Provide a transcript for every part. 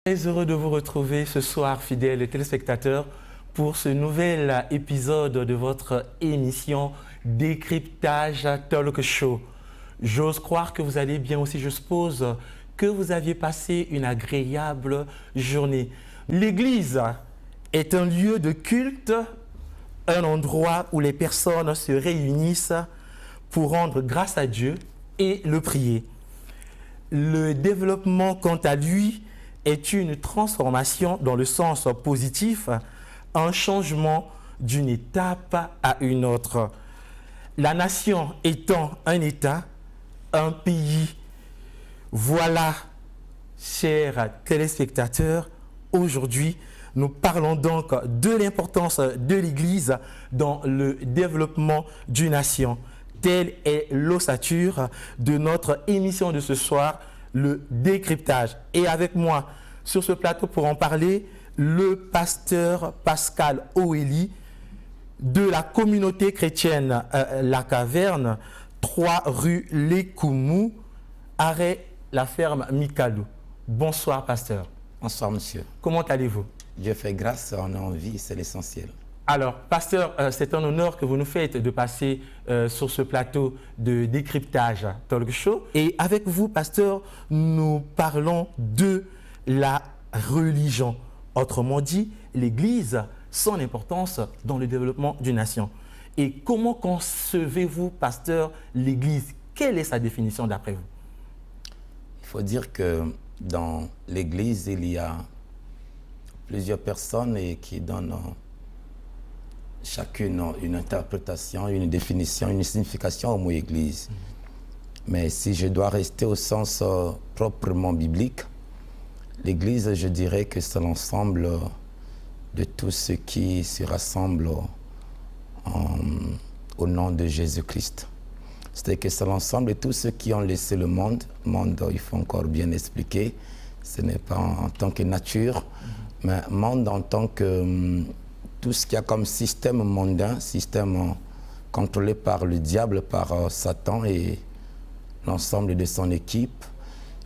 Très heureux de vous retrouver ce soir, fidèles téléspectateurs, pour ce nouvel épisode de votre émission Décryptage Talk Show. J'ose croire que vous allez bien aussi, je suppose que vous aviez passé une agréable journée. L'Église est un lieu de culte, un endroit où les personnes se réunissent pour rendre grâce à Dieu et le prier. Le développement, quant à lui, est une transformation dans le sens positif, un changement d'une étape à une autre. La nation étant un État, un pays. Voilà, chers téléspectateurs, aujourd'hui, nous parlons donc de l'importance de l'Église dans le développement d'une nation. Telle est l'ossature de notre émission de ce soir, le décryptage. Et avec moi sur ce plateau pour en parler, le pasteur Pascal Oeli de la communauté chrétienne La Caverne, 3 rue Lécoumou, arrêt la ferme Mikalo. Bonsoir pasteur. Bonsoir monsieur. Comment allez-vous? Dieu fait grâce, on est en vie, c'est l'essentiel. Alors, pasteur, c'est un honneur que vous nous faites de passer sur ce plateau de décryptage talk show. Et avec vous, pasteur, nous parlons de la religion. Autrement dit, l'Église, son importance dans le développement d'une nation. Et comment concevez-vous, pasteur, l'Église? Quelle est sa définition d'après vous? Il faut dire que dans l'Église, il y a plusieurs personnes qui donnent chacune une interprétation, une définition, une signification au mot Église. Mais si je dois rester au sens proprement biblique, l'Église, je dirais que c'est l'ensemble de tous ceux qui se rassemblent au nom de Jésus-Christ. C'est-à-dire que c'est l'ensemble de tous ceux qui ont laissé le monde. Le monde, il faut encore bien expliquer, ce n'est pas en tant que nature, mais monde en tant que tout ce qu'il y a comme système mondain, système contrôlé par le diable, par Satan et l'ensemble de son équipe.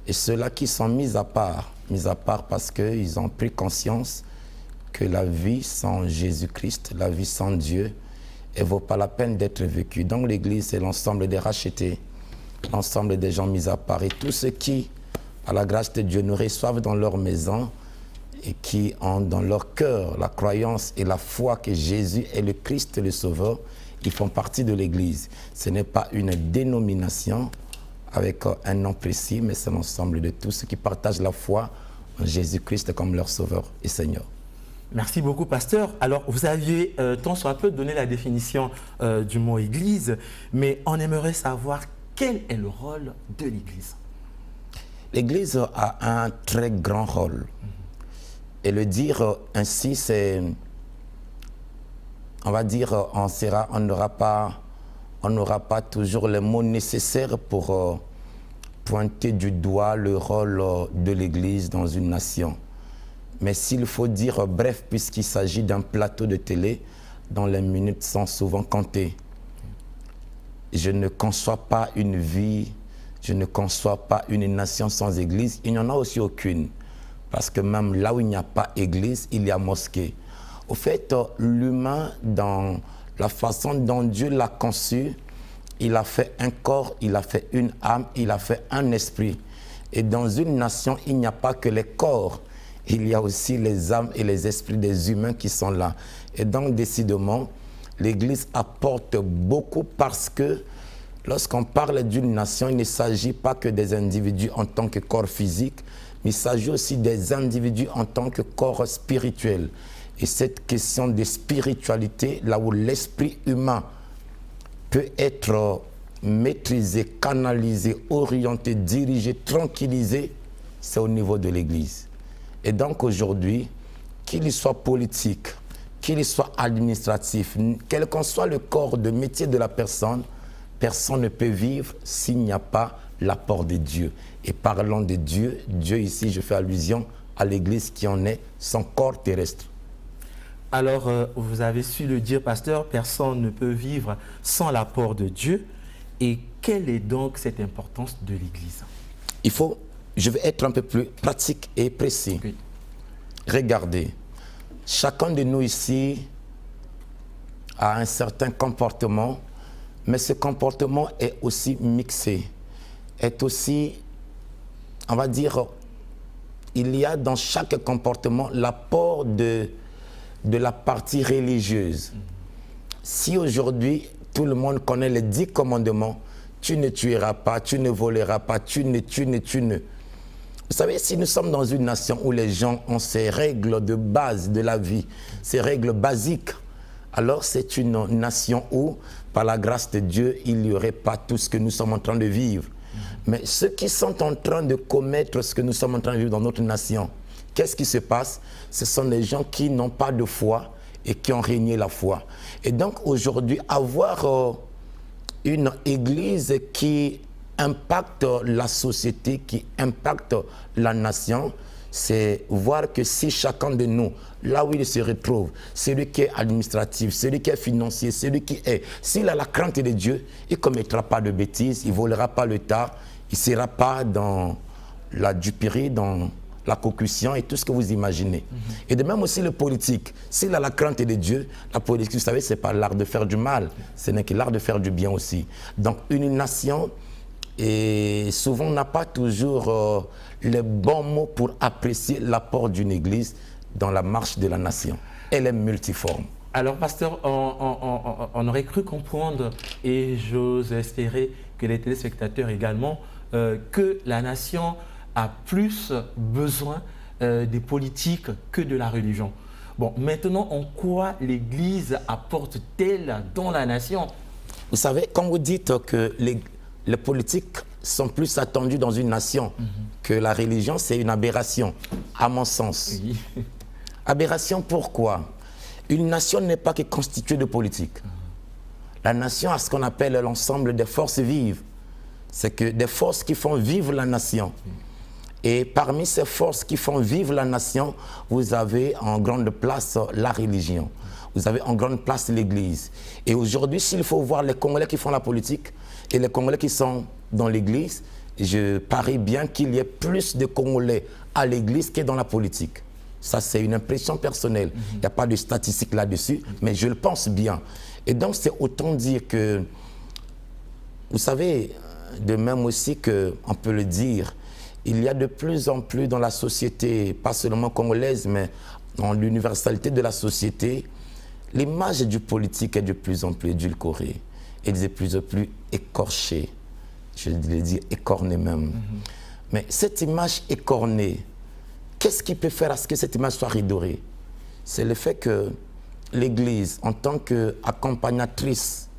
Et ceux-là qui sont mis à part parce qu'ils ont pris conscience que la vie sans Jésus-Christ, la vie sans Dieu, elle ne vaut pas la peine d'être vécue. Donc l'Église, c'est l'ensemble des rachetés, l'ensemble des gens mis à part. Et tous ceux qui, à la grâce de Dieu, nous reçoivent dans leur maison et qui ont dans leur cœur la croyance et la foi que Jésus est le Christ, le Sauveur, ils font partie de l'Église. Ce n'est pas une dénomination avec un nom précis, mais c'est l'ensemble de tous ceux qui partagent la foi en Jésus-Christ comme leur Sauveur et Seigneur. Merci beaucoup, pasteur. Alors, vous aviez tant soit peu donné la définition du mot Église, mais on aimerait savoir quel est le rôle de l'Église. L'Église a un très grand rôle. Et le dire ainsi, c'est, on va dire, on n'aura pas toujours les mots nécessaires pour pointer du doigt le rôle de l'Église dans une nation. Mais s'il faut dire bref, puisqu'il s'agit d'un plateau de télé dont les minutes sont souvent comptées, je ne conçois pas une vie, je ne conçois pas une nation sans Église. Il n'y en a aussi aucune. Parce que même là où il n'y a pas église, il y a mosquée. Au fait, l'humain, dans la façon dont Dieu l'a conçu, il a fait un corps, il a fait une âme, il a fait un esprit. Et dans une nation, il n'y a pas que les corps, il y a aussi les âmes et les esprits des humains qui sont là. Et donc, décidément, l'Église apporte beaucoup parce que lorsqu'on parle d'une nation, il ne s'agit pas que des individus en tant que corps physique, mais il s'agit aussi des individus en tant que corps spirituel. Et cette question de spiritualité, là où l'esprit humain peut être maîtrisé, canalisé, orienté, dirigé, tranquillisé, c'est au niveau de l'Église. Et donc aujourd'hui, qu'il soit politique, qu'il soit administratif, quel qu'en soit le corps de métier de la personne, personne ne peut vivre s'il n'y a pas l'apport de Dieu. Et parlant de Dieu, Dieu ici, je fais allusion à l'Église qui en est son corps terrestre. Alors, vous avez su le dire, pasteur, personne ne peut vivre sans l'apport de Dieu. Et quelle est donc cette importance de l'Église? Je vais être un peu plus pratique et précis. Oui. regardez, chacun de nous ici a un certain comportement, mais ce comportement est aussi mixé, est aussi, on va dire, il y a dans chaque comportement l'apport de la partie religieuse. Si aujourd'hui, tout le monde connaît les 10 commandements, tu ne tueras pas, tu ne voleras pas, tu ne. Vous savez, si nous sommes dans une nation où les gens ont ces règles de base de la vie, ces règles basiques, alors c'est une nation où, par la grâce de Dieu, il n'y aurait pas tout ce que nous sommes en train de vivre. Mais ceux qui sont en train de commettre ce que nous sommes en train de vivre dans notre nation, qu'est-ce qui se passe? Ce sont les gens qui n'ont pas de foi et qui ont régné la foi. Et donc aujourd'hui, avoir une église qui impacte la société, qui impacte la nation, c'est voir que si chacun de nous, là où il se retrouve, celui qui est administratif, celui qui est financier, celui qui est, s'il a la crainte de Dieu, il ne commettra pas de bêtises, il ne volera pas le tard, il ne sera pas dans la duperie, dans la concussion et tout ce que vous imaginez. Et de même aussi le politique, s'il a la crainte de Dieu, la politique, vous savez, ce n'est pas l'art de faire du mal, ce n'est que l'art de faire du bien aussi. Donc une nation, et souvent n'a pas toujours les bons mots pour apprécier l'apport d'une église dans la marche de la nation. Elle est multiforme. Alors, pasteur, on aurait cru comprendre, et j'ose espérer que les téléspectateurs également, que la nation a plus besoin des politiques que de la religion. Bon, maintenant, en quoi l'Église apporte-t-elle dans la nation? Vous savez, quand vous dites que les politiques sont plus attendus dans une nation que la religion, c'est une aberration, à mon sens. Oui. Aberration, pourquoi? Une nation n'est pas que constituée de politique. La nation a ce qu'on appelle l'ensemble des forces vives. C'est que des forces qui font vivre la nation. Et parmi ces forces qui font vivre la nation, vous avez en grande place la religion. Vous avez en grande place l'Église. Et aujourd'hui, s'il faut voir les Congolais qui font la politique et les Congolais qui sont dans l'Église, je parie bien qu'il y ait plus de Congolais à l'Église que dans la politique. Ça, c'est une impression personnelle. Il n'y a pas de statistiques là-dessus, mais je le pense bien. Et donc, c'est autant dire que, vous savez, de même aussi qu'on peut le dire, il y a de plus en plus dans la société, pas seulement congolaise, mais dans l'universalité de la société, l'image du politique est de plus en plus édulcorée et de plus en plus écorchée. Je vais dire écornée même. Mais cette image écornée, qu'est-ce qui peut faire à ce que cette image soit ridorée? C'est le fait que l'Église, en tant qu'accompagnatrice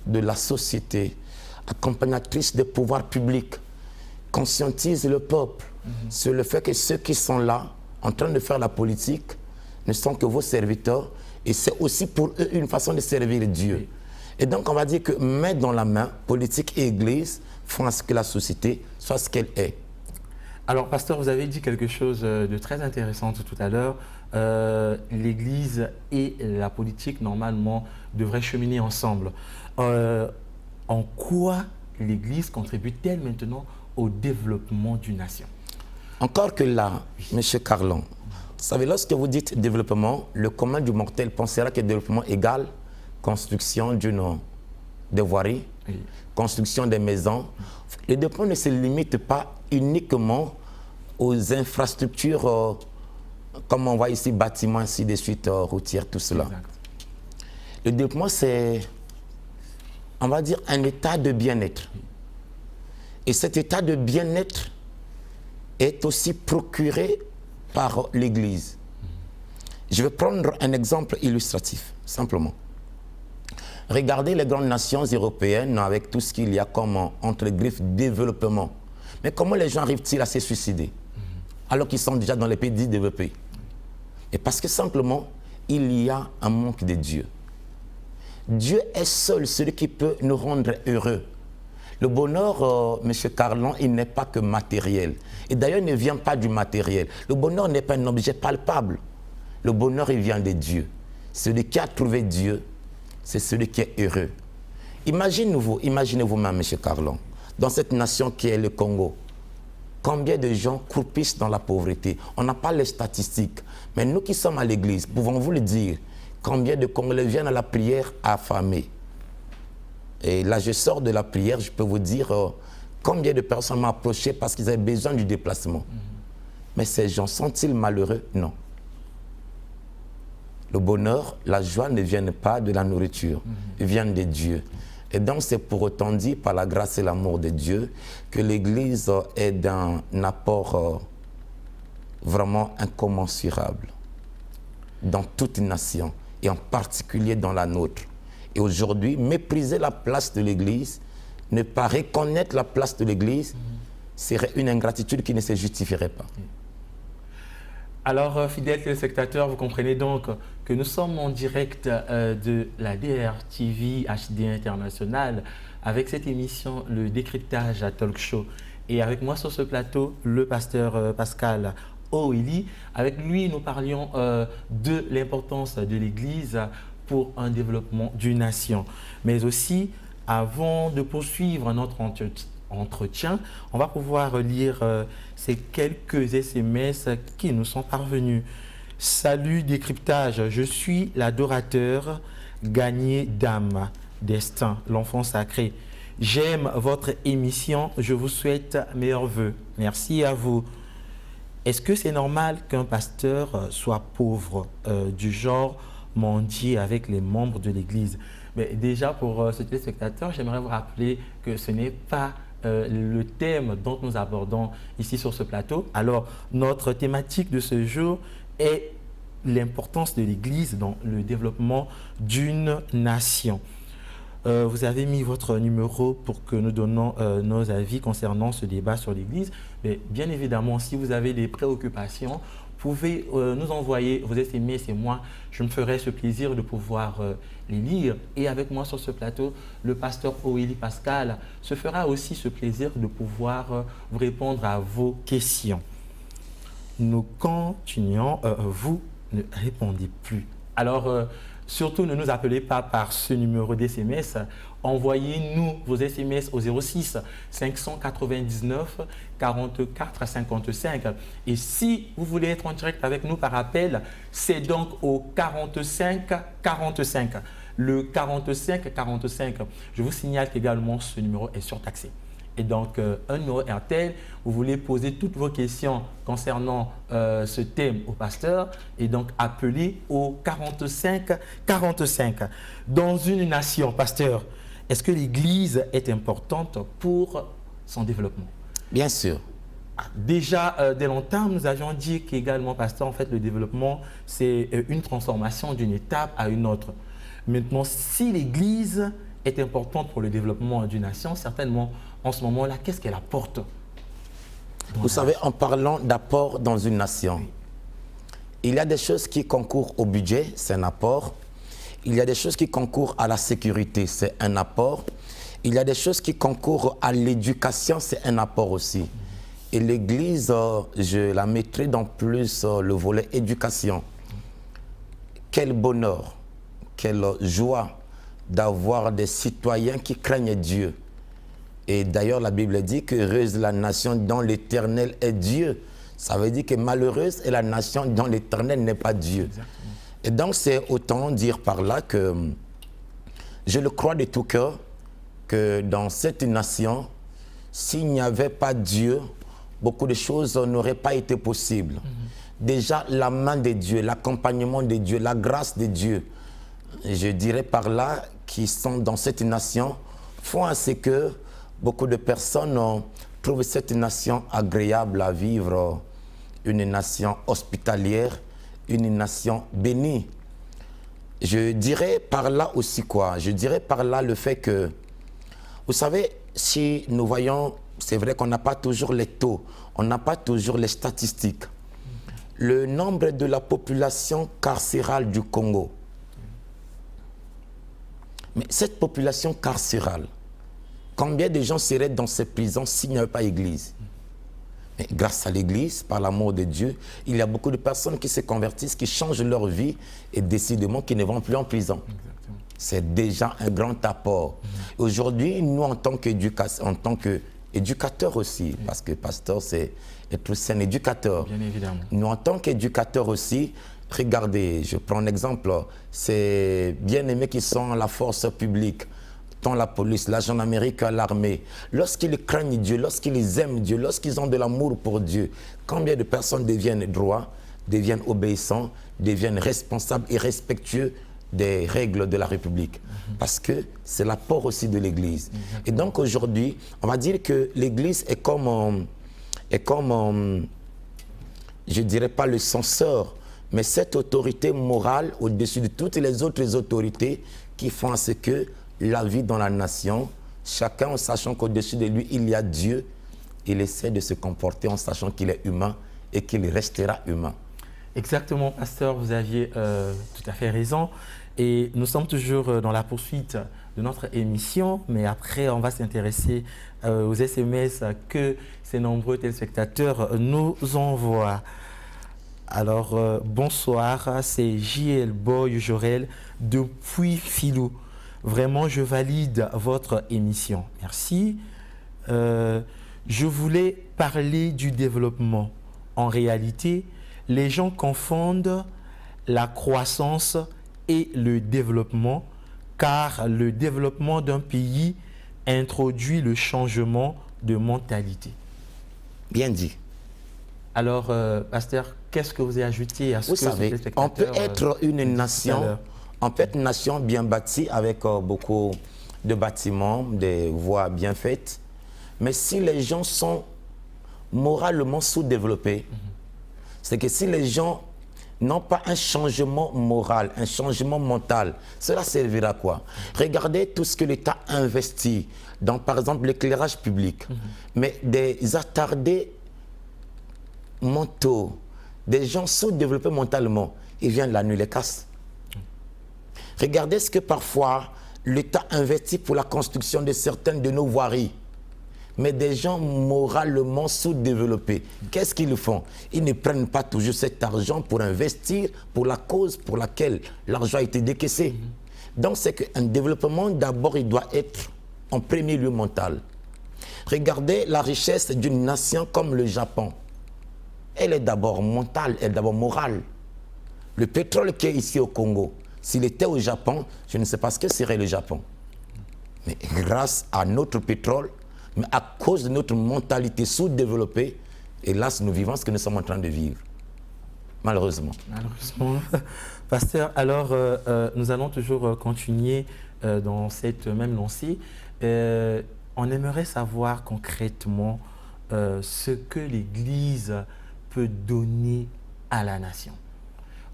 de la société, accompagnatrice des pouvoirs publics, conscientise le peuple sur le fait que ceux qui sont là, en train de faire la politique, ne sont que vos serviteurs, et c'est aussi pour eux une façon de servir Dieu. Et donc on va dire que main dans la main, politique et Église font à ce que la société soit ce qu'elle est. Alors, pasteur, vous avez dit quelque chose de très intéressant tout à l'heure. L'Église et la politique, normalement, devraient cheminer ensemble. En quoi l'Église contribue-t-elle maintenant au développement d'une nation? Encore que là, M. Carlon, vous savez, lorsque vous dites développement, le commun du mortel pensera que développement égale construction des voiries, oui, construction des maisons. Le développement ne se limite pas uniquement aux infrastructures, comme on voit ici, bâtiments, ainsi de suite, routières, tout cela. Exact. Le développement, c'est, on va dire, un état de bien-être. Et cet état de bien-être est aussi procuré par l'Église. Je vais prendre un exemple illustratif, simplement. Regardez les grandes nations européennes avec tout ce qu'il y a comme entre griffes développement. Mais comment les gens arrivent-ils à se suicider alors qu'ils sont déjà dans les pays dits développés? Et parce que simplement, il y a un manque de Dieu. Dieu est seul celui qui peut nous rendre heureux. Le bonheur, M. Carlon, il n'est pas que matériel. Et d'ailleurs, il ne vient pas du matériel. Le bonheur n'est pas un objet palpable. Le bonheur, il vient de Dieu. Celui qui a trouvé Dieu, c'est celui qui est heureux. Imaginez-vous même, M. Carlon, dans cette nation qui est le Congo. Combien de gens croupissent dans la pauvreté? On n'a pas les statistiques. Mais nous qui sommes à l'église, pouvons-vous le dire? Combien de Congolais viennent à la prière affamés? Et là, je sors de la prière, je peux vous dire combien de personnes m'ont approché parce qu'ils avaient besoin du déplacement. Mais ces gens sont-ils malheureux? Non. Le bonheur, la joie ne viennent pas de la nourriture, ils viennent de Dieu. Et donc, c'est pour autant dit, par la grâce et l'amour de Dieu, que l'Église est d'un apport vraiment incommensurable dans toute nation, et en particulier dans la nôtre. Et aujourd'hui, mépriser la place de l'Église, ne pas reconnaître la place de l'Église, serait une ingratitude qui ne se justifierait pas. Alors, fidèles téléspectateurs, vous comprenez donc que nous sommes en direct de la DRTV HD International avec cette émission, le décryptage à Talk Show. Et avec moi sur ce plateau, le pasteur Pascal Oili. Avec lui, nous parlions de l'importance de l'Église pour un développement d'une nation. Mais aussi, avant de poursuivre notre entretien, on va pouvoir lire ces quelques SMS qui nous sont parvenus. Salut décryptage, je suis l'adorateur gagné d'âme, destin, l'enfant sacré. J'aime votre émission, je vous souhaite meilleurs vœux. Merci à vous. Est-ce que c'est normal qu'un pasteur soit pauvre, du genre mendier avec les membres de l'Église? Mais déjà, pour ce téléspectateur, j'aimerais vous rappeler que ce n'est pas le thème dont nous abordons ici sur ce plateau. Alors, notre thématique de ce jour est l'importance de l'Église dans le développement d'une nation. Vous avez mis votre numéro pour que nous donnons nos avis concernant ce débat sur l'Église. Mais bien évidemment, si vous avez des préoccupations, vous pouvez nous envoyer vos SMS et moi, je me ferai ce plaisir de pouvoir les lire. Et avec moi sur ce plateau, le pasteur Oili Pascal se fera aussi ce plaisir de pouvoir vous répondre à vos questions. Nous continuons, vous ne répondez plus. Alors, surtout, ne nous appelez pas par ce numéro d'SMS. Envoyez-nous vos SMS au 06 599 44 55. Et si vous voulez être en direct avec nous par appel, c'est donc au 45 45. Le 45 45. Je vous signale qu'également ce numéro est surtaxé. Et donc, un numéro RTL, vous voulez poser toutes vos questions concernant ce thème au pasteur et donc appelez au 45 45. Dans une nation, pasteur, est-ce que l'Église est importante pour son développement? Bien sûr. Déjà, dès longtemps, nous avions dit qu'également, pasteur, en fait, le développement, c'est une transformation d'une étape à une autre. Maintenant, si l'Église est importante pour le développement d'une nation, certainement, en ce moment-là, qu'est-ce qu'elle apporte? Vous savez, en parlant d'apport dans une nation, il y a des choses qui concourent au budget, c'est un apport. Il y a des choses qui concourent à la sécurité, c'est un apport. Il y a des choses qui concourent à l'éducation, c'est un apport aussi. Et l'Église, je la mettrai dans plus le volet éducation. Quel bonheur, quelle joie d'avoir des citoyens qui craignent Dieu. Et d'ailleurs, la Bible dit que heureuse la nation dont l'Éternel est Dieu. Ça veut dire que malheureuse est la nation dont l'Éternel n'est pas Dieu. Exactement. Et donc, c'est autant dire par là que je le crois de tout cœur que dans cette nation, s'il n'y avait pas Dieu, beaucoup de choses n'auraient pas été possibles. Déjà, la main de Dieu, l'accompagnement de Dieu, la grâce de Dieu, je dirais par là, qui sont dans cette nation, font à ce que beaucoup de personnes trouvent cette nation agréable à vivre, une nation hospitalière, une nation bénie. Je dirais par là aussi quoi? Je dirais par là le fait que, vous savez, si nous voyons, c'est vrai qu'on n'a pas toujours les taux, on n'a pas toujours les statistiques. Le nombre de la population carcérale du Congo, mais cette population carcérale, combien de gens seraient dans ces prisons s'il n'y avait pas d'église? Mais grâce à l'église, par l'amour de Dieu, il y a beaucoup de personnes qui se convertissent, qui changent leur vie et décidément qui ne vont plus en prison. C'est déjà un grand apport. Aujourd'hui, nous, en tant éducateur aussi, parce que pasteur, c'est être aussi un éducateur. Bien évidemment. Nous, en tant qu'éducateurs aussi, regardez, je prends un exemple, c'est bien-aimés qui sont la force publique, tant la police, la gendarmerie que l'armée. Lorsqu'ils craignent Dieu, lorsqu'ils aiment Dieu, lorsqu'ils ont de l'amour pour Dieu, combien de personnes deviennent droits, deviennent obéissants, deviennent responsables et respectueux des règles de la République, parce que c'est l'apport aussi de l'Église. Et donc aujourd'hui, on va dire que l'Église est comme, je dirais pas le censeur, mais cette autorité morale au-dessus de toutes les autres autorités qui font à ce que la vie dans la nation, chacun en sachant qu'au-dessus de lui, il y a Dieu, il essaie de se comporter en sachant qu'il est humain et qu'il restera humain. Exactement, pasteur, vous aviez tout à fait raison. Et nous sommes toujours dans la poursuite de notre émission, mais après, on va s'intéresser aux SMS que ces nombreux téléspectateurs nous envoient. Alors, bonsoir, c'est JL Boy Jorel depuis Filou. Vraiment, je valide votre émission. Merci. Je voulais parler du développement. En réalité, les gens confondent la croissance et le développement, car le développement d'un pays introduit le changement de mentalité. Bien dit. Alors, pasteur, qu'est-ce que vous avez ajouté à ce vous que savez, on peut être une nation, bien bâtie avec beaucoup de bâtiments, des voies bien faites, mais si les gens sont moralement sous-développés, c'est que si les gens n'ont pas un changement moral, un changement mental, cela servira à quoi? Regardez tout ce que l'État investit dans, par exemple, l'éclairage public, mais des attardés mentaux, des gens sous-développés mentalement, ils viennent la nuit les casse. Regardez ce que parfois l'État investit pour la construction de certaines de nos voiries. Mais des gens moralement sous-développés, qu'est-ce qu'ils font? Ils ne prennent pas toujours cet argent pour investir pour la cause pour laquelle l'argent a été décaissé. Donc c'est qu'un développement, d'abord, il doit être en premier lieu mental. Regardez la richesse d'une nation comme le Japon. Elle est d'abord mentale, elle est d'abord morale. Le pétrole qui est ici au Congo, s'il était au Japon, je ne sais pas ce que serait le Japon. Mais grâce à notre pétrole, mais à cause de notre mentalité sous-développée, hélas, nous vivons ce que nous sommes en train de vivre. Malheureusement. Malheureusement. Pasteur, alors nous allons toujours continuer dans cette même lancée. On aimerait savoir concrètement ce que l'Église peut donner à la nation.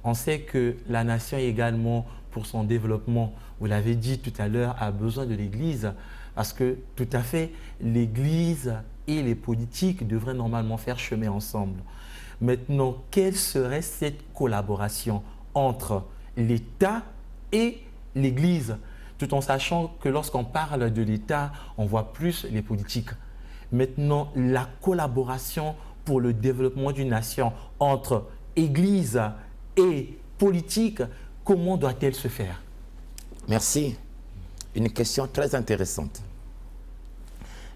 On sait que la nation également, pour son développement, vous l'avez dit tout à l'heure, a besoin de l'Église. Parce que tout à fait, l'Église et les politiques devraient normalement faire chemin ensemble. Maintenant, quelle serait cette collaboration entre l'État et l'Église? Tout en sachant que lorsqu'on parle de l'État, on voit plus les politiques. Maintenant, la collaboration pour le développement d'une nation entre Église et politique, comment doit-elle se faire? Merci. Une question très intéressante.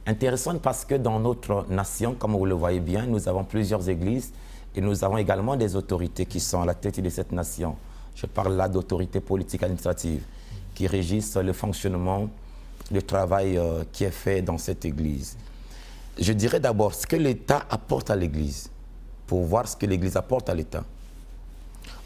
Intéressante parce que dans notre nation, comme vous le voyez bien, nous avons plusieurs églises et nous avons également des autorités qui sont à la tête de cette nation. Je parle là d'autorités politiques administratives qui régissent le fonctionnement, le travail qui est fait dans cette église. Je dirais d'abord ce que l'État apporte à l'église, pour voir ce que l'église apporte à l'État.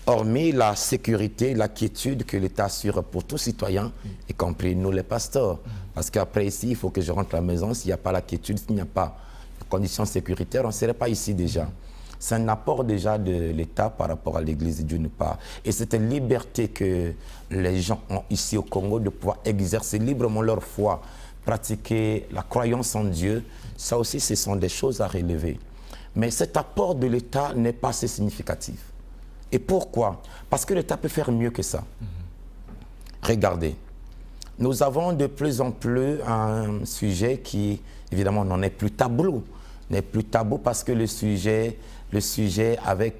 Hormis la sécurité, la quiétude que l'État assure pour tout citoyen, y compris nous les pasteurs. Parce qu'après ici, il faut que je rentre à la maison. S'il n'y a pas la quiétude, s'il n'y a pas de conditions sécuritaires, on ne serait pas ici déjà. C'est un apport déjà de l'État par rapport à l'Église d'une part. Et c'est une liberté que les gens ont ici au Congo de pouvoir exercer librement leur foi, pratiquer la croyance en Dieu. Ça aussi, ce sont des choses à relever. Mais cet apport de l'État n'est pas assez significatif. Et pourquoi? Parce que l'État peut faire mieux que ça. Regardez, nous avons de plus en plus un sujet qui, évidemment, n'en est plus tabou. N'est plus tabou parce que le sujet avec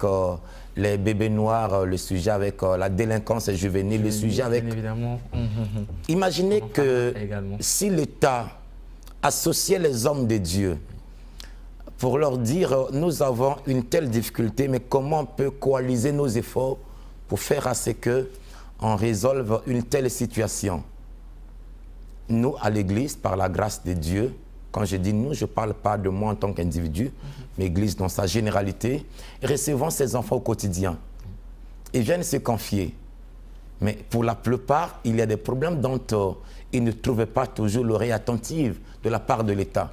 les bébés noirs, le sujet avec la délinquance juvénile, le sujet avec... Évidemment. Imaginez que si l'État associer les hommes de Dieu pour leur dire nous avons une telle difficulté, mais comment on peut coaliser nos efforts pour faire à ce qu'on résolve une telle situation. Nous, à l'Église, par la grâce de Dieu, quand je dis nous, je ne parle pas de moi en tant qu'individu, mais l'Église dans sa généralité, recevons ces enfants au quotidien. Ils viennent se confier. Mais pour la plupart, il y a des problèmes dont ils ne trouvent pas toujours l'oreille attentive de la part de l'État.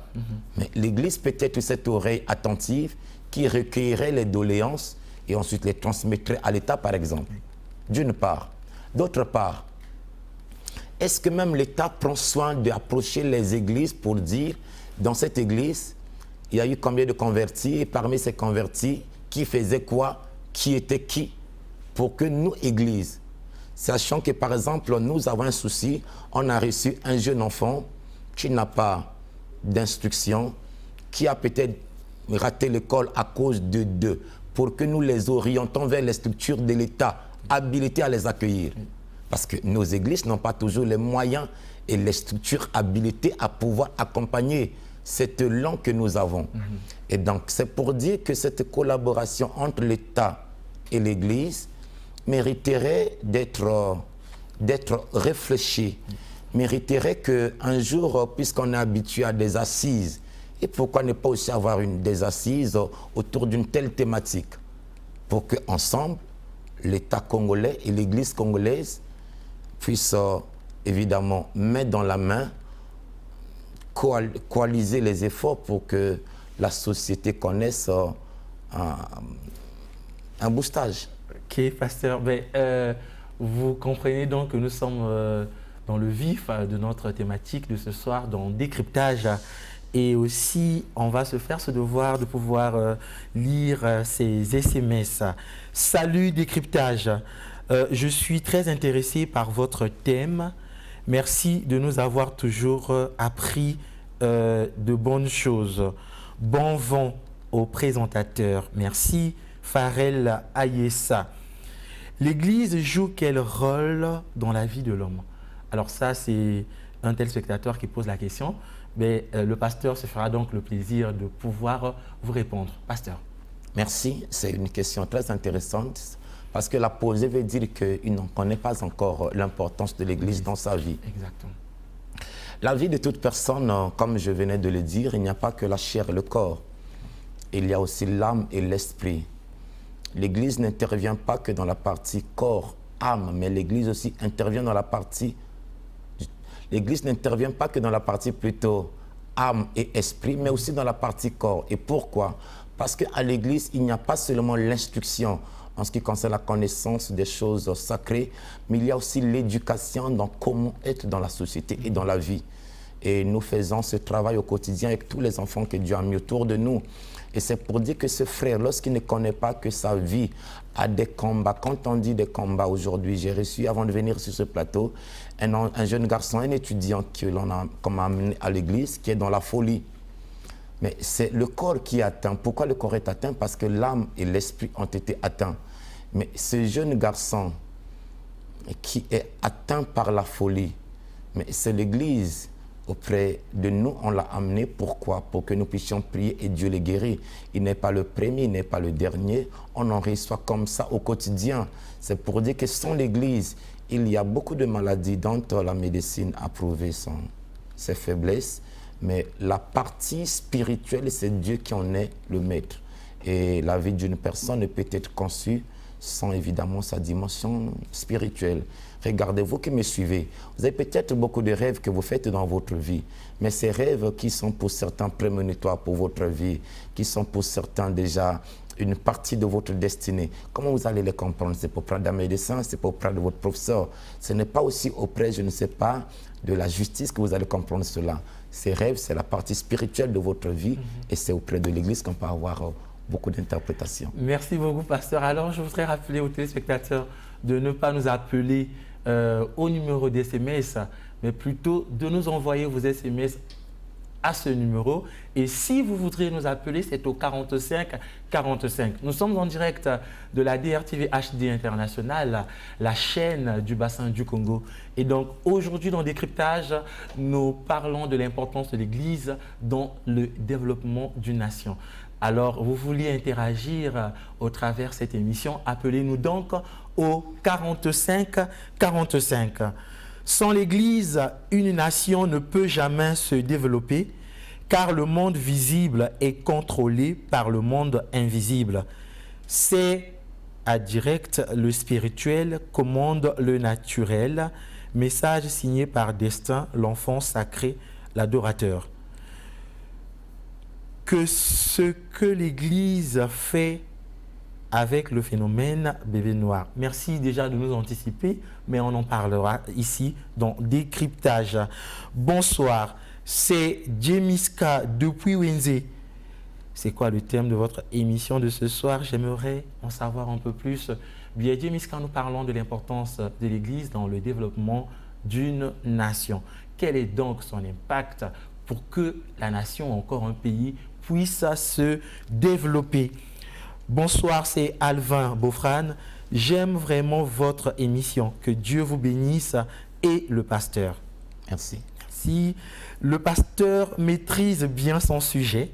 Mais l'Église peut être cette oreille attentive qui recueillerait les doléances et ensuite les transmettrait à l'État, par exemple. D'une part. D'autre part, est-ce que même l'État prend soin d'approcher les églises pour dire, dans cette église, il y a eu combien de convertis et parmi ces convertis, qui faisait quoi, qui était qui, pour que nous, églises, sachant que par exemple, nous avons un souci, on a reçu un jeune enfant qui n'a pas d'instruction, qui a peut-être raté l'école à cause de deux, pour que nous les orientons vers les structures de l'État, habilitées à les accueillir. Parce que nos églises n'ont pas toujours les moyens et les structures habilitées à pouvoir accompagner cette langue que nous avons. Et donc, c'est pour dire que cette collaboration entre l'État et l'Église mériterait d'être réfléchie, mériterait qu'un jour, puisqu'on est habitué à des assises, et pourquoi ne pas aussi avoir des assises autour d'une telle thématique, pour qu'ensemble, l'État congolais et l'Église congolaise puissent évidemment mettre dans la main, coaliser les efforts pour que la société connaisse un boostage. Ok, pasteur. Vous comprenez donc que nous sommes dans le vif de notre thématique de ce soir, dans décryptage. Et aussi, on va se faire ce devoir de pouvoir lire ces SMS. Salut décryptage. Je suis très intéressé par votre thème. Merci de nous avoir toujours appris de bonnes choses. Bon vent au présentateur. Merci, Farel Ayessa. L'Église joue quel rôle dans la vie de l'homme? Alors ça, c'est un tel spectateur qui pose la question. Mais le pasteur se fera donc le plaisir de pouvoir vous répondre. Pasteur. Merci, c'est une question très intéressante parce que la poser veut dire qu'il n'en connaît pas encore l'importance de l'Église dans sa vie. Exactement. La vie de toute personne, comme je venais de le dire, il n'y a pas que la chair et le corps. Il y a aussi l'âme et l'esprit. L'Église n'intervient pas que dans la partie corps, âme, mais l'Église aussi intervient dans la partie... L'Église n'intervient pas que dans la partie plutôt âme et esprit, mais aussi dans la partie corps. Et pourquoi? Parce qu'à l'Église, il n'y a pas seulement l'instruction en ce qui concerne la connaissance des choses sacrées, mais il y a aussi l'éducation dans comment être dans la société et dans la vie. Et nous faisons ce travail au quotidien avec tous les enfants que Dieu a mis autour de nous. Et c'est pour dire que ce frère, lorsqu'il ne connaît pas que sa vie a des combats, quand on dit des combats aujourd'hui, j'ai reçu, avant de venir sur ce plateau, un jeune garçon, un étudiant que l'on a amené à l'église, qui est dans la folie. Mais c'est le corps qui est atteint. Pourquoi le corps est atteint? Parce que l'âme et l'esprit ont été atteints. Mais ce jeune garçon qui est atteint par la folie, mais c'est l'église auprès de nous, on l'a amené. Pourquoi? Pour que nous puissions prier et Dieu le guérit. Il n'est pas le premier, il n'est pas le dernier. On en reçoit comme ça au quotidien. C'est pour dire que sans l'église, il y a beaucoup de maladies dont la médecine a prouvé ses faiblesses. Mais la partie spirituelle, c'est Dieu qui en est le maître. Et la vie d'une personne ne peut être conçue sans évidemment sa dimension spirituelle. Regardez, vous qui me suivez, vous avez peut-être beaucoup de rêves que vous faites dans votre vie, mais ces rêves qui sont pour certains prémonitoires pour votre vie, qui sont pour certains déjà une partie de votre destinée, comment vous allez les comprendre? C'est auprès d'un médecin, c'est pas auprès de votre professeur. Ce n'est pas aussi auprès, je ne sais pas, de la justice que vous allez comprendre cela. Ces rêves, c'est la partie spirituelle de votre vie et c'est auprès de l'Église qu'on peut avoir beaucoup d'interprétations. Merci beaucoup, pasteur. Alors, je voudrais rappeler aux téléspectateurs de ne pas nous appeler au numéro d'SMS, mais plutôt de nous envoyer vos SMS à ce numéro. Et si vous voudriez nous appeler, c'est au 45 45. Nous sommes en direct de la DRTV HD International, la chaîne du bassin du Congo. Et donc aujourd'hui dans Décryptage, nous parlons de l'importance de l'Église dans le développement d'une nation. Alors, vous vouliez interagir au travers de cette émission, appelez-nous donc au 45 45. Sans l'Église, une nation ne peut jamais se développer car le monde visible est contrôlé par le monde invisible. C'est à direct le spirituel commande le naturel. Message signé par Destin, l'enfant sacré, l'adorateur. Que ce que l'Église fait avec le phénomène bébé noir. Merci déjà de nous anticiper, mais on en parlera ici dans Décryptage. Bonsoir, c'est Jemiska depuis Wenze. C'est quoi le thème de votre émission de ce soir? J'aimerais en savoir un peu plus. Bien, Jemiska, nous parlons de l'importance de l'Église dans le développement d'une nation. Quel est donc son impact pour que la nation, encore un pays, puisse se développer? Bonsoir, c'est Alvin Beaufran. J'aime vraiment votre émission. Que Dieu vous bénisse et le pasteur. Merci. Merci. Le pasteur maîtrise bien son sujet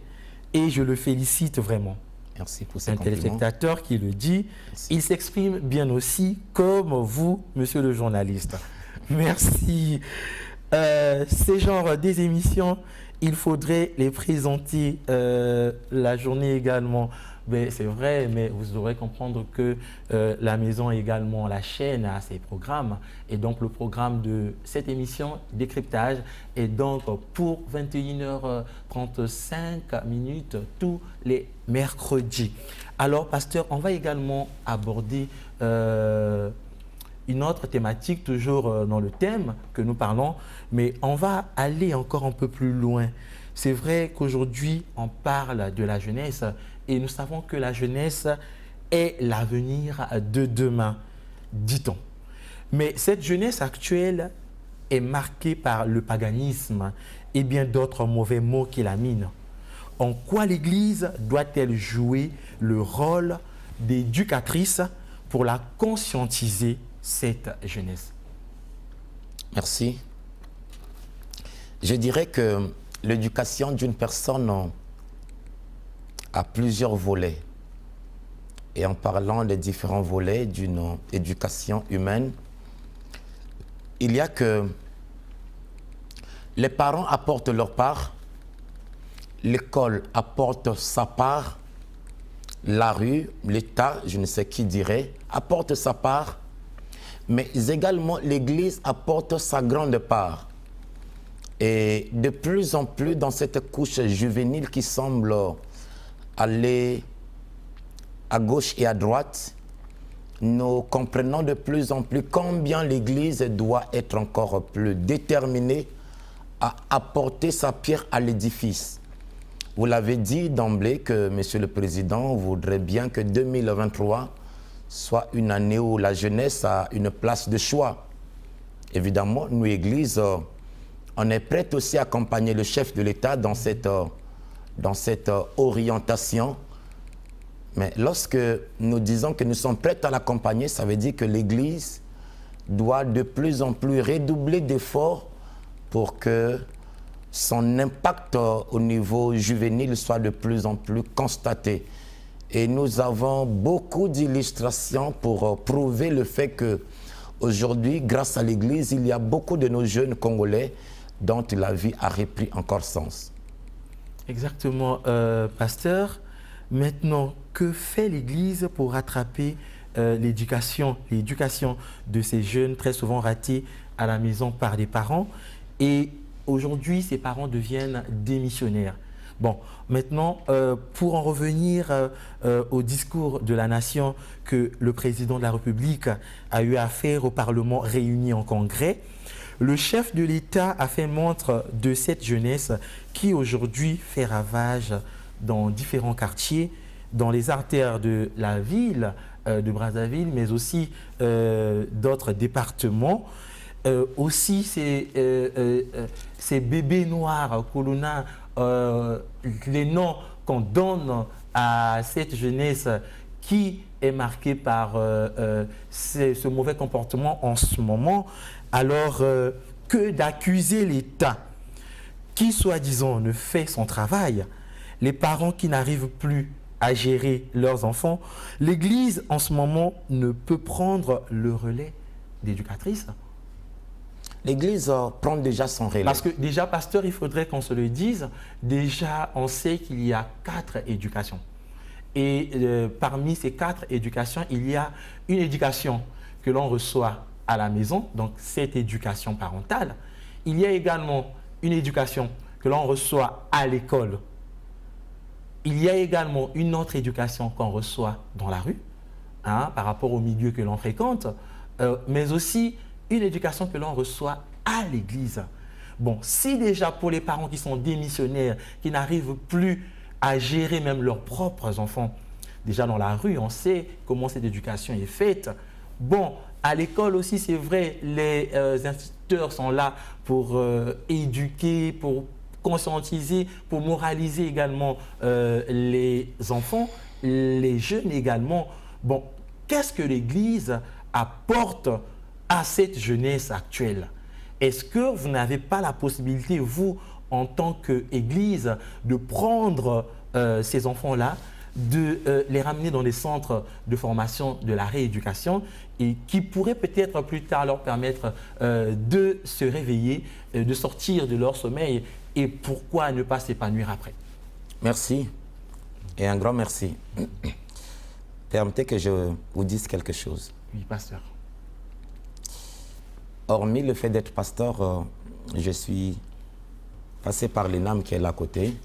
et je le félicite vraiment. Merci pour ces un compliments. téléspectateur qui le dit. Merci. Il s'exprime bien aussi comme vous, monsieur le journaliste. Merci. Ces genres des émissions, il faudrait les présenter la journée également. Ben, c'est vrai, mais vous devrez comprendre que la maison également, la chaîne a ses programmes. Et donc, le programme de cette émission, Décryptage, est donc pour 21h35 tous les mercredis. Alors, pasteur, on va également aborder une autre thématique, toujours dans le thème que nous parlons, mais on va aller encore un peu plus loin. C'est vrai qu'aujourd'hui, on parle de la jeunesse et nous savons que la jeunesse est l'avenir de demain, dit-on. Mais cette jeunesse actuelle est marquée par le paganisme et bien d'autres mauvais mots qui la minent. En quoi l'Église doit-elle jouer le rôle d'éducatrice pour la conscientiser, cette jeunesse? Merci. Je dirais que l'éducation d'une personne a plusieurs volets. Et en parlant des différents volets d'une éducation humaine, il y a que les parents apportent leur part, l'école apporte sa part, la rue, l'État, je ne sais qui dirait, apporte sa part, mais également l'Église apporte sa grande part. Et de plus en plus dans cette couche juvénile qui semble aller à gauche et à droite, nous comprenons de plus en plus combien l'Église doit être encore plus déterminée à apporter sa pierre à l'édifice. Vous l'avez dit d'emblée que Monsieur le Président voudrait bien que 2023 soit une année où la jeunesse a une place de choix. Évidemment, nous, Église, on est prêt aussi à accompagner le chef de l'État dans cette orientation. Mais lorsque nous disons que nous sommes prêts à l'accompagner, ça veut dire que l'Église doit de plus en plus redoubler d'efforts pour que son impact au niveau juvénile soit de plus en plus constaté. Et nous avons beaucoup d'illustrations pour prouver le fait que aujourd'hui, grâce à l'Église, il y a beaucoup de nos jeunes Congolais dont la vie a repris encore sens. Exactement, pasteur. Maintenant, que fait l'Église pour rattraper l'éducation de ces jeunes très souvent ratés à la maison par des parents? Et aujourd'hui, ces parents deviennent démissionnaires. Bon, maintenant, pour en revenir au discours de la nation que le président de la République a eu à faire au Parlement réuni en congrès, le chef de l'État a fait montre de cette jeunesse qui aujourd'hui fait ravage dans différents quartiers, dans les artères de la ville de Brazzaville, mais aussi d'autres départements. aussi ces bébés noirs que l'on a, les noms qu'on donne à cette jeunesse qui est marquée par ce mauvais comportement en ce moment, alors que d'accuser l'État qui, soi-disant, ne fait son travail, les parents qui n'arrivent plus à gérer leurs enfants, l'Église, en ce moment, ne peut prendre le relais d'éducatrice. L'Église prend déjà son relais. Parce que déjà, pasteur, il faudrait qu'on se le dise, déjà, on sait qu'il y a 4 éducations. Et parmi ces 4 éducations, il y a une éducation que l'on reçoit à la maison, donc cette éducation parentale. Il y a également une éducation que l'on reçoit à l'école. Il y a également une autre éducation qu'on reçoit dans la rue, hein, par rapport au milieu que l'on fréquente, mais aussi une éducation que l'on reçoit à l'église. Bon, si déjà pour les parents qui sont démissionnaires, qui n'arrivent plus à gérer même leurs propres enfants, déjà dans la rue, on sait comment cette éducation est faite. Bon, à l'école aussi, c'est vrai, les instituteurs sont là pour éduquer, pour conscientiser, pour moraliser également les enfants, les jeunes également. Bon, qu'est-ce que l'Église apporte à cette jeunesse actuelle? Est-ce que vous n'avez pas la possibilité, vous, en tant qu'Église, de prendre ces enfants-là, de les ramener dans des centres de formation de la rééducation et qui pourraient peut-être plus tard leur permettre de se réveiller, de sortir de leur sommeil et pourquoi ne pas s'épanouir après? Merci et un grand merci. Permettez que je vous dise quelque chose. Oui, pasteur. Hormis le fait d'être pasteur, je suis passé par l'ENAM qui est là à côté.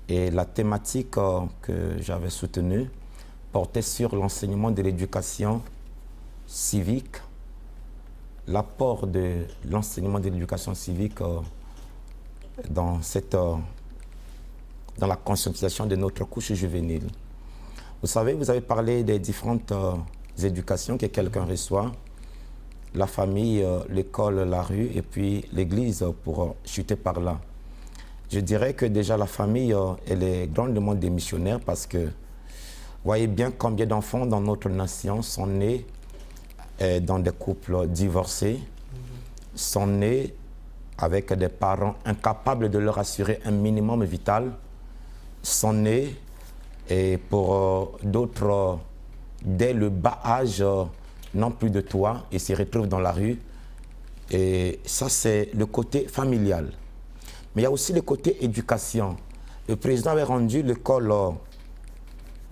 Et la thématique que j'avais soutenue portait sur l'enseignement de l'éducation civique, l'apport de l'enseignement de l'éducation civique dans la conscientisation de notre couche juvénile. Vous savez, vous avez parlé des différentes éducations que quelqu'un reçoit, la famille, l'école, la rue et puis l'église pour chuter par là. Je dirais que déjà la famille, elle est grandement démissionnaire parce que vous voyez bien combien d'enfants dans notre nation sont nés dans des couples divorcés, sont nés avec des parents incapables de leur assurer un minimum vital, sont nés et pour d'autres, dès le bas âge, n'ont plus de toit et se retrouvent dans la rue. Et ça, c'est le côté familial. Mais il y a aussi le côté éducation. Le président avait rendu l'école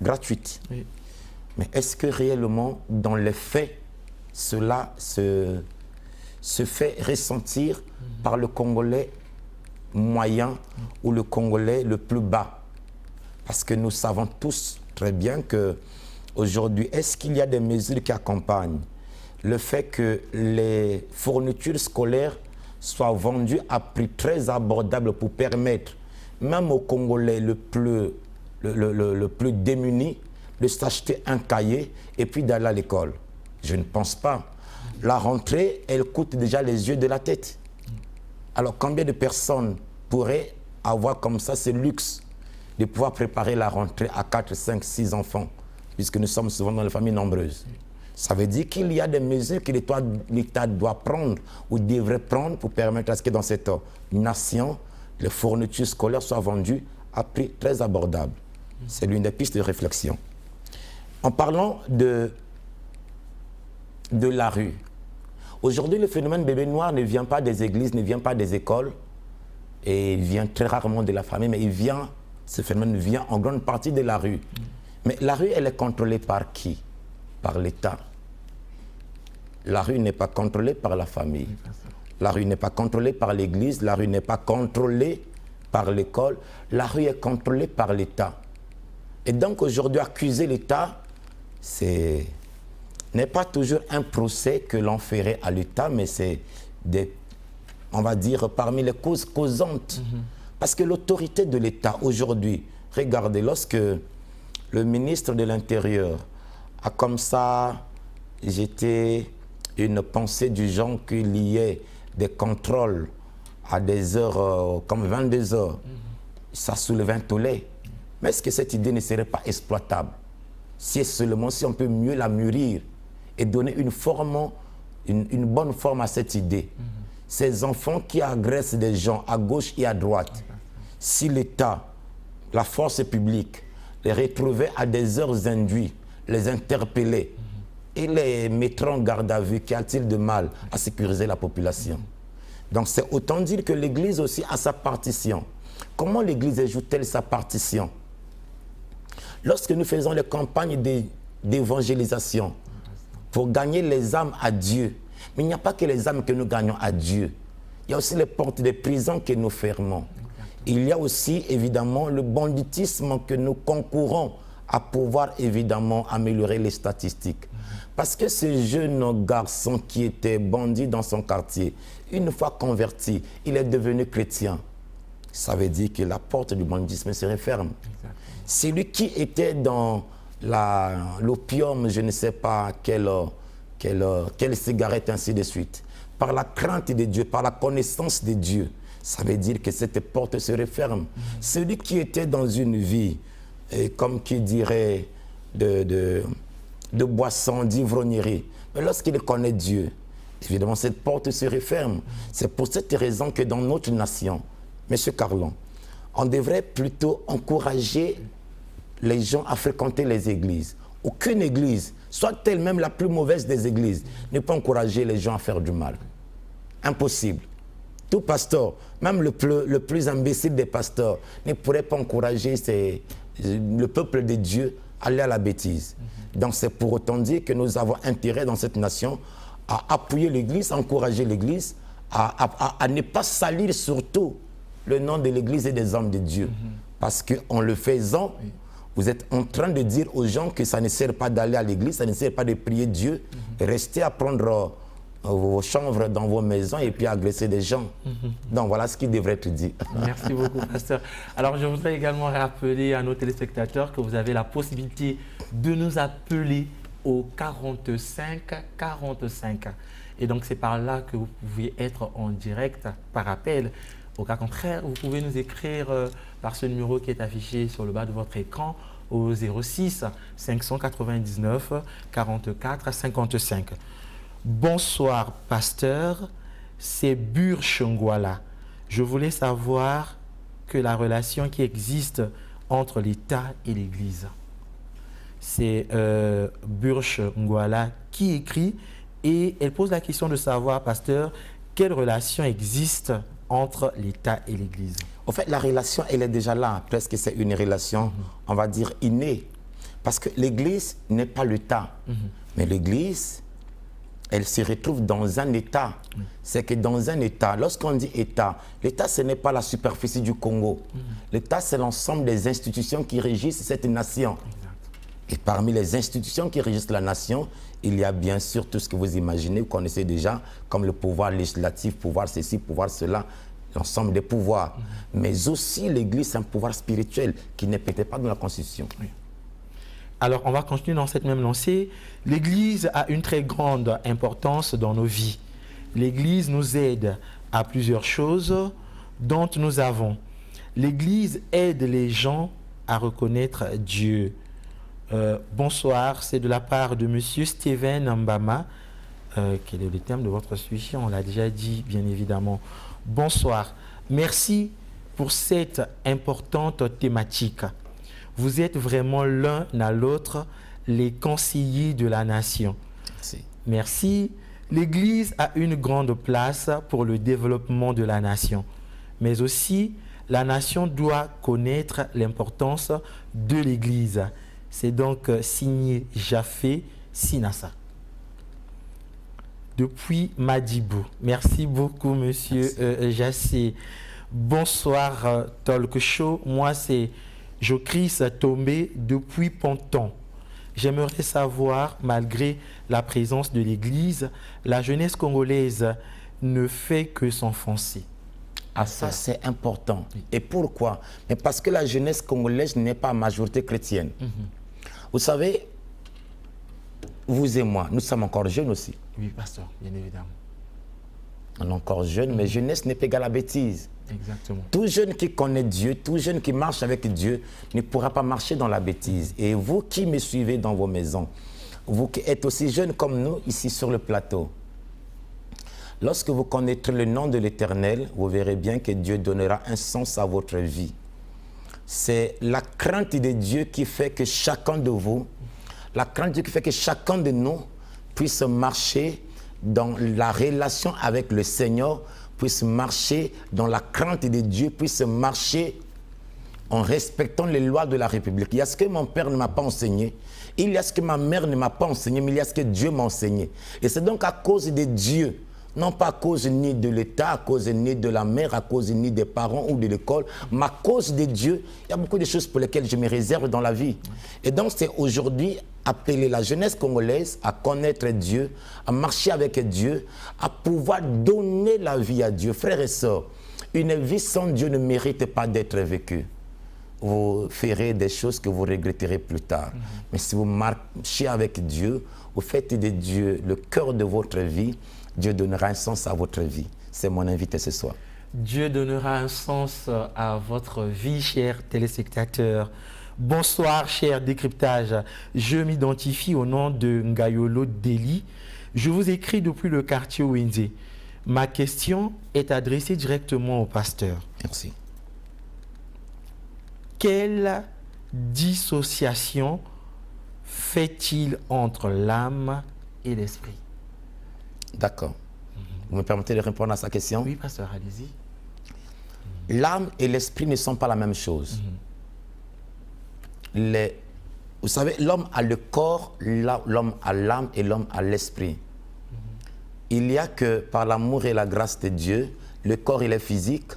gratuite. Oui. Mais est-ce que réellement, dans les faits, cela se fait ressentir par le Congolais moyen ou le Congolais le plus bas? Parce que nous savons tous très bien qu'aujourd'hui, est-ce qu'il y a des mesures qui accompagnent le fait que les fournitures scolaires soient vendues à prix très abordable pour permettre même aux Congolais le plus démunis de s'acheter un cahier et puis d'aller à l'école? Je ne pense pas. La rentrée, elle coûte déjà les yeux de la tête. Alors combien de personnes pourraient avoir comme ça ce luxe de pouvoir préparer la rentrée à 4, 5, 6 enfants, puisque nous sommes souvent dans les familles nombreuses? Ça veut dire qu'il y a des mesures que l'État doit prendre ou devrait prendre pour permettre à ce que dans cette nation, les fournitures scolaires soient vendues à prix très abordable. C'est l'une des pistes de réflexion. En parlant de la rue, aujourd'hui, le phénomène bébé noir ne vient pas des églises, ne vient pas des écoles, et il vient très rarement de la famille, mais ce phénomène vient en grande partie de la rue. Mais la rue, elle est contrôlée par qui? Par l'État. La rue n'est pas contrôlée par la famille. La rue n'est pas contrôlée par l'église. La rue n'est pas contrôlée par l'école. La rue est contrôlée par l'État. Et donc aujourd'hui, accuser l'État, n'est pas toujours un procès que l'on ferait à l'État, mais c'est on va dire, parmi les causes causantes. Parce que l'autorité de l'État aujourd'hui, regardez, lorsque le ministre de l'Intérieur a comme ça jeté une pensée du genre qu'il y ait des contrôles à des heures comme 22 heures, ça soulève un tollé. Mais est-ce que cette idée ne serait pas exploitable si seulement si on peut mieux la mûrir et donner une bonne forme à cette idée. Ces enfants qui agressent des gens à gauche et à droite, si l'État, la force publique, les retrouvait à des heures induites, les interpellait et les mettrait en garde à vue, qu'y a-t-il de mal à sécuriser la population? Donc c'est autant dire que l'Église aussi a sa partition. Comment l'Église joue-t-elle sa partition? Lorsque nous faisons les campagnes d'évangélisation pour gagner les âmes à Dieu, mais il n'y a pas que les âmes que nous gagnons à Dieu. Il y a aussi les portes des prisons que nous fermons. Il y a aussi évidemment le banditisme que nous concourons à pouvoir évidemment améliorer les statistiques. Parce que ce jeune garçon qui était bandit dans son quartier, une fois converti, il est devenu chrétien. Ça veut dire que la porte du banditisme se referme. Celui qui était dans l'opium, je ne sais pas quelle cigarette, ainsi de suite, par la crainte de Dieu, par la connaissance de Dieu, ça veut dire que cette porte se referme. Celui qui était dans une vie, comme qui dirait, de boisson, d'ivrognerie, mais lorsqu'il connaît Dieu, évidemment, cette porte se referme. C'est pour cette raison que dans notre nation, M. Carlon, on devrait plutôt encourager les gens à fréquenter les églises. Aucune église, soit-elle même la plus mauvaise des églises, ne peut encourager les gens à faire du mal. Impossible. Tout pasteur, même le plus imbécile des pasteurs, ne pourrait pas encourager le peuple de Dieu à aller à la bêtise. Donc c'est pour autant dire que nous avons intérêt dans cette nation à appuyer l'église, à encourager l'église, à ne pas salir surtout le nom de l'église et des hommes de Dieu. Parce qu'en le faisant, vous êtes en train de dire aux gens que ça ne sert pas d'aller à l'église, ça ne sert pas de prier Dieu, restez à prendre vos chambres dans vos maisons et puis agresser des gens. Donc voilà ce qu'il devrait être dit. Merci beaucoup, pasteur. Alors je voudrais également rappeler à nos téléspectateurs que vous avez la possibilité de nous appeler au 45 45. Et donc c'est par là que vous pouvez être en direct par appel. Au cas contraire, vous pouvez nous écrire par ce numéro qui est affiché sur le bas de votre écran au 06 599 44 55. Bonsoir, pasteur. C'est Burch Ngwala. Je voulais savoir que la relation qui existe entre l'État et l'Église. C'est Burch Ngwala qui écrit et elle pose la question de savoir, pasteur, quelle relation existe entre l'État et l'Église? En fait, la relation, elle est déjà là. Presque c'est une relation, on va dire, innée. Parce que l'Église n'est pas l'État. Mais l'Église, elle se retrouve dans un État. C'est que dans un État, lorsqu'on dit État, l'État, ce n'est pas la superficie du Congo. L'État, c'est l'ensemble des institutions qui régissent cette nation. Et parmi les institutions qui régissent la nation, il y a bien sûr tout ce que vous imaginez, vous connaissez déjà, comme le pouvoir législatif, pouvoir ceci, pouvoir cela, l'ensemble des pouvoirs. Mais aussi l'Église, c'est un pouvoir spirituel qui n'est peut-être pas dans la Constitution. Alors, on va continuer dans cette même lancée. L'Église a une très grande importance dans nos vies. L'Église nous aide à plusieurs choses dont nous avons. L'Église aide les gens à reconnaître Dieu. Bonsoir, c'est de la part de M. Steven Mbama. Quel est le thème de votre sujet? On l'a déjà dit, bien évidemment. Bonsoir. Merci pour cette importante thématique. Vous êtes vraiment l'un à l'autre les conseillers de la nation. Merci. Merci. L'Église a une grande place pour le développement de la nation. Mais aussi, la nation doit connaître l'importance de l'Église. C'est donc signé Jafé Sinassa. Depuis Madibou. Merci beaucoup, monsieur Jassé. Bonsoir, Talk Show. Moi, c'est Jocris Tombé depuis Ponton. J'aimerais savoir, malgré la présence de l'Église, la jeunesse congolaise ne fait que s'enfoncer. Ah, ça, c'est important. Et pourquoi? Mais parce que la jeunesse congolaise n'est pas à majorité chrétienne. Vous savez, vous et moi, nous sommes encore jeunes aussi. Oui, pasteur, bien évidemment. On est encore jeunes, mais jeunesse n'est pas égale à bêtise. Exactement. Tout jeune qui connaît Dieu, tout jeune qui marche avec Dieu ne pourra pas marcher dans la bêtise. Et vous qui me suivez dans vos maisons, vous qui êtes aussi jeunes comme nous ici sur le plateau, lorsque vous connaîtrez le nom de l'Éternel, vous verrez bien que Dieu donnera un sens à votre vie. C'est la crainte de Dieu qui fait que chacun de vous, la crainte de Dieu qui fait que chacun de nous puisse marcher dans la relation avec le Seigneur, puisse marcher dans la crainte de Dieu, puisse marcher en respectant les lois de la République. Il y a ce que mon père ne m'a pas enseigné, il y a ce que ma mère ne m'a pas enseigné, mais il y a ce que Dieu m'a enseigné. Et c'est donc à cause de Dieu, non pas à cause ni de l'État, à cause ni de la mère, à cause ni des parents ou de l'école, mais à cause de Dieu, il y a beaucoup de choses pour lesquelles je me réserve dans la vie. Et donc c'est aujourd'hui appeler la jeunesse congolaise à connaître Dieu, à marcher avec Dieu, à pouvoir donner la vie à Dieu. Frères et sœurs, une vie sans Dieu ne mérite pas d'être vécue. Vous ferez des choses que vous regretterez plus tard. Mais si vous marchez avec Dieu, vous faites de Dieu le cœur de votre vie, Dieu donnera un sens à votre vie. C'est mon invité ce soir. Dieu donnera un sens à votre vie, chers téléspectateurs. Bonsoir, cher décryptage. Je m'identifie au nom de Ngayolo Deli. Je vous écris depuis le quartier Wenze. Ma question est adressée directement au pasteur. Merci. Quelle dissociation fait-il entre l'âme et l'esprit? D'accord. Vous me permettez de répondre à sa question? Oui, pasteur, allez-y. L'âme et l'esprit ne sont pas la même chose. Vous savez, l'homme a le corps, l'homme a l'âme et l'homme a l'esprit. Il y a que par l'amour et la grâce de Dieu, le corps il est physique,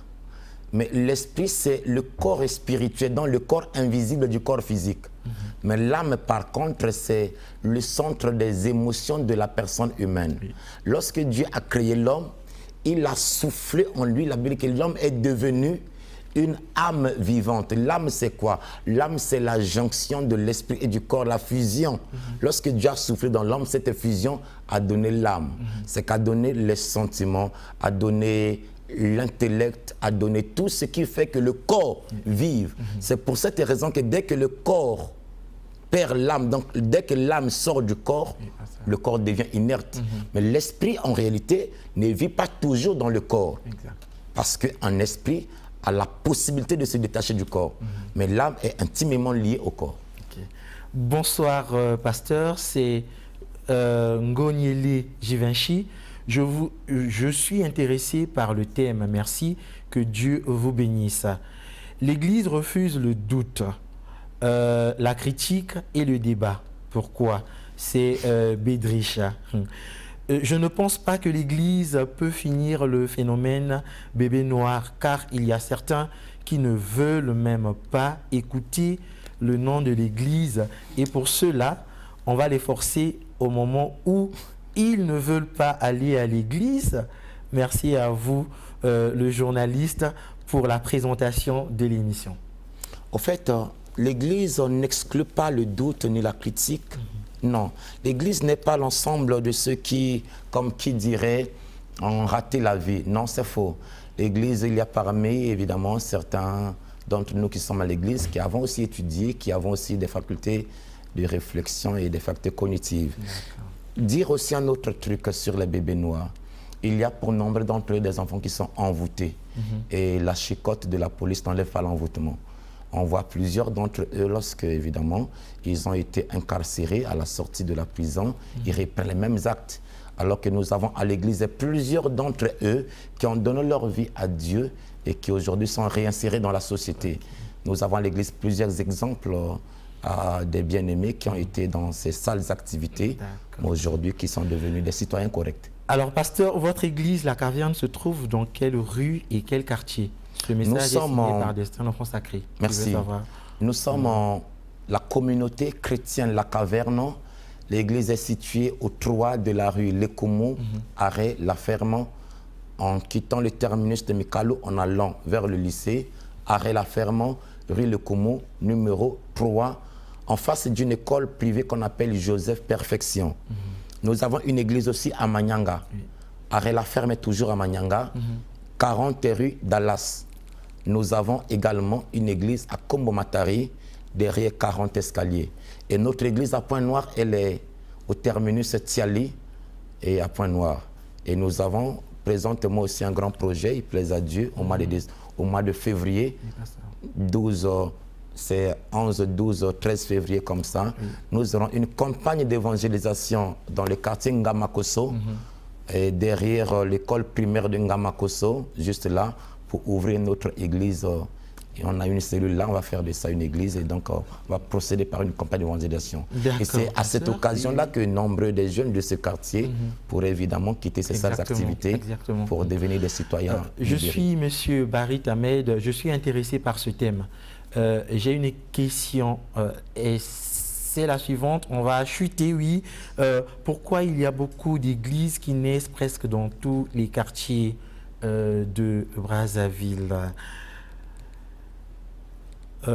mais l'esprit c'est le corps spirituel, donc le corps invisible du corps physique. Mais l'âme par contre c'est le centre des émotions de la personne humaine. Oui. Lorsque Dieu a créé l'homme, il a soufflé en lui, la Bible dit que l'homme est devenu une âme vivante. L'âme, c'est quoi? L'âme, c'est la jonction de l'esprit et du corps, la fusion. Lorsque Dieu a soufflé dans l'homme, cette fusion a donné l'âme. C'est qu'a donné les sentiments, a donné l'intellect, a donné tout ce qui fait que le corps vive. C'est pour cette raison que dès que le corps perd l'âme, donc dès que l'âme sort du corps, le corps devient inerte. Mais l'esprit, en réalité, ne vit pas toujours dans le corps. Parce qu'un esprit a la possibilité de se détacher du corps. Mais l'âme est intimement liée au corps. Bonsoir, pasteur. C'est Ngoniele Givenchy. Je suis intéressé par le thème. Merci. Que Dieu vous bénisse. L'Église refuse le doute, la critique et le débat. Pourquoi? C'est Bédrich. Je ne pense pas que l'Église peut finir le phénomène bébé noir, car il y a certains qui ne veulent même pas écouter le nom de l'Église. Et pour cela, on va les forcer au moment où ils ne veulent pas aller à l'Église. Merci à vous, le journaliste, pour la présentation de l'émission. Au fait, l'Église n'exclut pas le doute ni la critique. Non, l'Église n'est pas l'ensemble de ceux qui, comme qui dirait, ont raté la vie. Non, c'est faux. L'Église, il y a parmi, évidemment, certains d'entre nous qui sommes à l'Église, qui avons aussi étudié, qui avons aussi des facultés de réflexion et des facultés cognitives. Dire aussi un autre truc sur les bébés noirs. Il y a pour nombre d'entre eux des enfants qui sont envoûtés. Et la chicotte de la police n'enlève pas l'envoûtement. On voit plusieurs d'entre eux, lorsque, évidemment, ils ont été incarcérés à la sortie de la prison, ils reprennent les mêmes actes. Alors que nous avons à l'Église plusieurs d'entre eux qui ont donné leur vie à Dieu et qui aujourd'hui sont réinsérés dans la société. Nous avons à l'Église plusieurs exemples des bien-aimés qui ont été dans ces sales activités, mais aujourd'hui qui sont devenus des citoyens corrects. Alors, pasteur, votre Église, la Caverne, se trouve dans quelle rue et quel quartier? Ce message est signé par Destin d'Enfant Sacré. Merci. Nous sommes en la communauté chrétienne La Caverne. L'église est située au 3 de la rue Lekoumou, arrêt La Ferme. En quittant le terminus de Mikalo, en allant vers le lycée, arrêt La Ferme, rue Lekoumou, numéro 3. en face d'une école privée qu'on appelle Joseph Perfection. Nous avons une église aussi à Manyanga. Arela Ferme est toujours à Manyanga, 40 rue Dallas. Nous avons également une église à Kombo-Matari, derrière 40 escaliers. Et notre église à Pointe-Noire, elle est au terminus Tiali et à Pointe-Noire. Et nous avons présentement aussi un grand projet, il plaise à Dieu, au mois de février, 12, c'est 11, 12, 13 février comme ça. Nous aurons une campagne d'évangélisation dans le quartier Ngamakoso, et derrière l'école primaire de Ngamakoso, juste là, pour ouvrir notre église. Et on a une cellule là, on va faire de ça une église et donc on va procéder par une campagne d'évangélisation. Et c'est à cette occasion-là que nombreux des jeunes de ce quartier pourraient évidemment quitter ces sales activités pour devenir des citoyens. Je suis Monsieur Barit Ahmed, je suis intéressé par ce thème. J'ai une question et c'est la suivante, on va chuter, oui. Pourquoi il y a beaucoup d'églises qui naissent presque dans tous les quartiers de Brazzaville?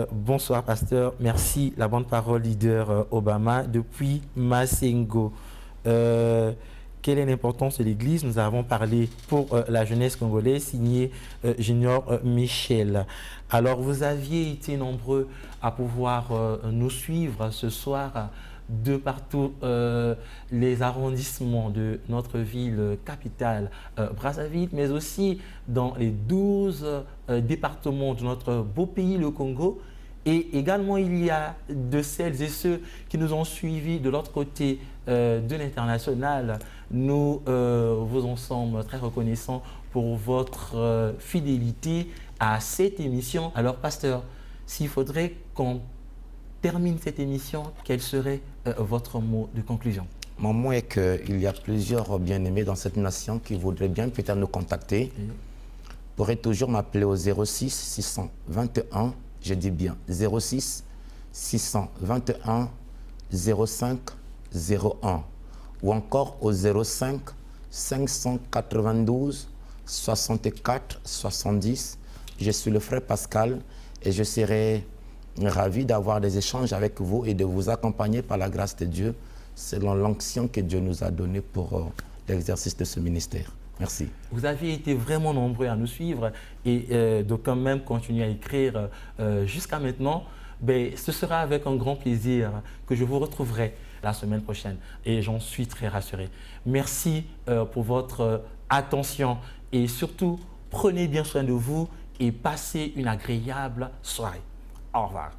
Bonsoir pasteur, merci. La bonne parole leader Obama depuis Masengo. Quelle est l'importance de l'église? Nous avons parlé pour la jeunesse congolaise, signé Junior Michel. Alors vous aviez été nombreux à pouvoir nous suivre ce soir de partout les arrondissements de notre ville capitale Brazzaville, mais aussi dans les 12 départements de notre beau pays, le Congo. Et également, il y a de celles et ceux qui nous ont suivis de l'autre côté de l'international. Nous vous en sommes très reconnaissants pour votre fidélité à cette émission. Alors, pasteur, s'il faudrait qu'on termine cette émission, quel serait votre mot de conclusion? Mon mot est qu'il y a plusieurs bien-aimés dans cette nation qui voudraient bien peut-être nous contacter. Pourraient toujours m'appeler au 06 621, je dis bien 06 621 05 01 ou encore au 05 592 64 70. Je suis le frère Pascal et je serai ravi d'avoir des échanges avec vous et de vous accompagner par la grâce de Dieu selon l'onction que Dieu nous a donnée pour l'exercice de ce ministère. Merci. Vous aviez été vraiment nombreux à nous suivre et de quand même continuer à écrire jusqu'à maintenant. Ben, ce sera avec un grand plaisir que je vous retrouverai la semaine prochaine et j'en suis très rassuré. Merci pour votre attention et surtout, prenez bien soin de vous et passez une agréable soirée. Au revoir.